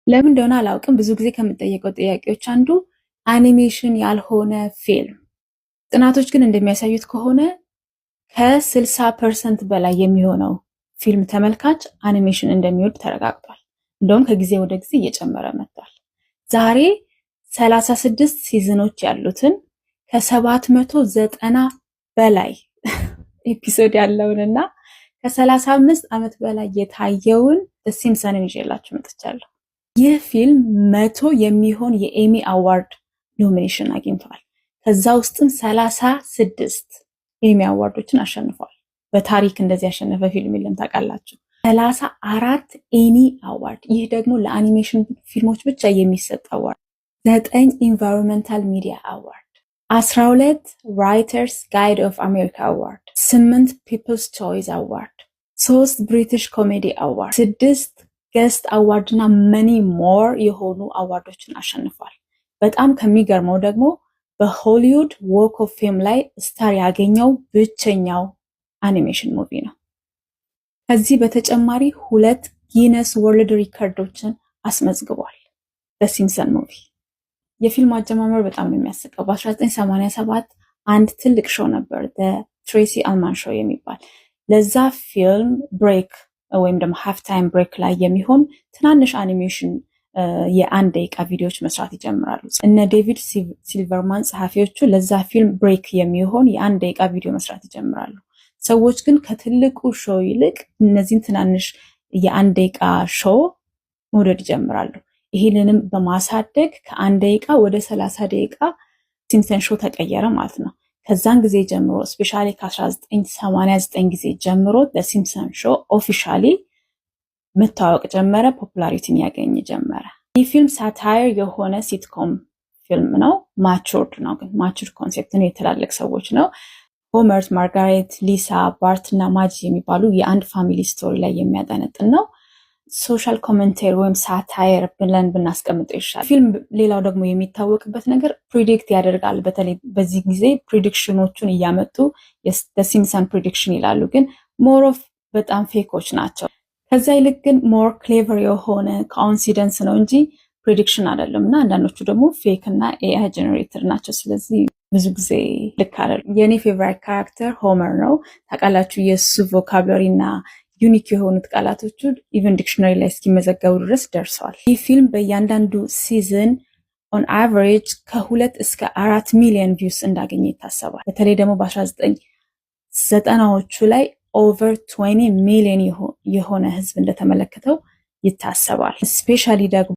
ለምን እንደሆነ አላውቅም። ብዙ ጊዜ ከምጠየቀው ጥያቄዎች አንዱ አኒሜሽን ያልሆነ ፊልም። ጥናቶች ግን እንደሚያሳዩት ከሆነ ከ60% በላይ የሚሆነው ፊልም ተመልካች አኒሜሽን እንደሚወድ ተረጋግጧል። እንደውም ከጊዜ ወደ ጊዜ እየጨመረ መጥቷል። ዛሬ 36 ሲዝኖች ያሉትን ከ790 በላይ ኤፒሶድ ያለውንና ከ35 ዓመት በላይ የታየውን ሲምፕሰንን ይዤላችሁ መጥቻለሁ። ይህ ፊልም 100 የሚሆን የኤሚ አዋርድ ኖሚኔሽን አግኝቷል። ከዛ ውስጥም 36 ኤሚ አዋርዶችን አሸንፏል። በታሪክ እንደዚህ ያሸነፈ ፊልም የለም ታውቃላችሁ። 34 ኤሚ አዋርድ። ይህ ደግሞ ለአኒሜሽን ፊልሞች ብቻ የሚሰጥ አዋርድ። 9 ኢንቫይሮንመንታል ሚዲያ አዋርድ፣ 12 ራይተርስ ጋይድ ኦፍ አሜሪካ አዋርድ፣ 8 ፒፕልስ ቾይስ አዋርድ፣ 3 ብሪቲሽ ኮሜዲ አዋርድ፣ 6 ገስት አዋርድ እና መኒ ሞር የሆኑ አዋርዶችን አሸንፏል። በጣም ከሚገርመው ደግሞ በሆሊውድ ዎክ ኦፍ ፌም ላይ ስታር ያገኘው ብቸኛው አኒሜሽን ሙቪ ነው። ከዚህ በተጨማሪ 2 ጊነስ ወርልድ ሪከርዶችን አስመዝግቧል። ሲምፕሰን ሙቪ የፊልም አጀማመር በጣም ነው የሚያስቀው። በ1987 አንድ ትልቅ ሾው ነበር፣ ትሬሲ አልማን ሾው የሚባል። ለዛ ፊልም ብሬክ ወይም ደግሞ ሃፍ ታይም ብሬክ ላይ የሚሆን ትናንሽ አኒሜሽን የአንድ ደቂቃ ቪዲዮዎች መስራት ይጀምራሉ። እነ ዴቪድ ሲልቨርማን ጸሐፊዎቹ ለዛ ፊልም ብሬክ የሚሆን የአንድ ደቂቃ ቪዲዮ መስራት ይጀምራሉ። ሰዎች ግን ከትልቁ ሾው ይልቅ እነዚህን ትናንሽ የአንድ ደቂቃ ሾው መውደድ ይጀምራሉ። ይህንንም በማሳደግ ከአንድ ደቂቃ ወደ 30 ደቂቃ ሲምፕሰን ሾው ተቀየረ ማለት ነው። ከዛን ጊዜ ጀምሮ ስፔሻሊ ከ1989 ጊዜ ጀምሮ ለሲምፕሰን ሾው ኦፊሻሊ መታወቅ ጀመረ፣ ፖፑላሪቲን ያገኝ ጀመረ። ይህ ፊልም ሳታየር የሆነ ሲትኮም ፊልም ነው። ማቹርድ ነው፣ ግን ማቹርድ ኮንሴፕት ነው፣ የትላልቅ ሰዎች ነው። ሆመር፣ ማርጋሬት፣ ሊሳ፣ ባርት እና ማጂ የሚባሉ የአንድ ፋሚሊ ስቶሪ ላይ የሚያጠነጥን ነው። ሶሻል ኮሜንቴሪ ወይም ሳታየር ብለን ብናስቀምጠው ይሻላል። ፊልም ሌላው ደግሞ የሚታወቅበት ነገር ፕሪዲክት ያደርጋል። በተለይ በዚህ ጊዜ ፕሪዲክሽኖቹን እያመጡ የሲምፕሰን ፕሪዲክሽን ይላሉ፣ ግን ሞር ኦፍ በጣም ፌኮች ናቸው። ከዛ ይልቅ ግን ሞር ክሌቨር የሆነ ኮኢንሲደንስ ነው እንጂ ፕሪዲክሽን አይደለም። እና አንዳንዶቹ ደግሞ ፌክ እና ኤአይ ጀነሬተር ናቸው። ስለዚህ ብዙ ጊዜ ልክ አይደለም። የኔ ፌቨራይት ካራክተር ሆመር ነው። ታውቃላችሁ የሱ ቮካብለሪ እና ዩኒክ የሆኑት ቃላቶቹ ኢቨን ዲክሽነሪ ላይ እስኪመዘገቡ ድረስ ደርሰዋል። ይህ ፊልም በእያንዳንዱ ሲዝን ኦን አቨሬጅ ከ2 እስከ 4 ሚሊዮን ቪውስ እንዳገኘ ይታሰባል። በተለይ ደግሞ በ1990ዎቹ ላይ ኦቨር 20 ሚሊዮን የሆነ ህዝብ እንደተመለከተው ይታሰባል። ስፔሻሊ ደግሞ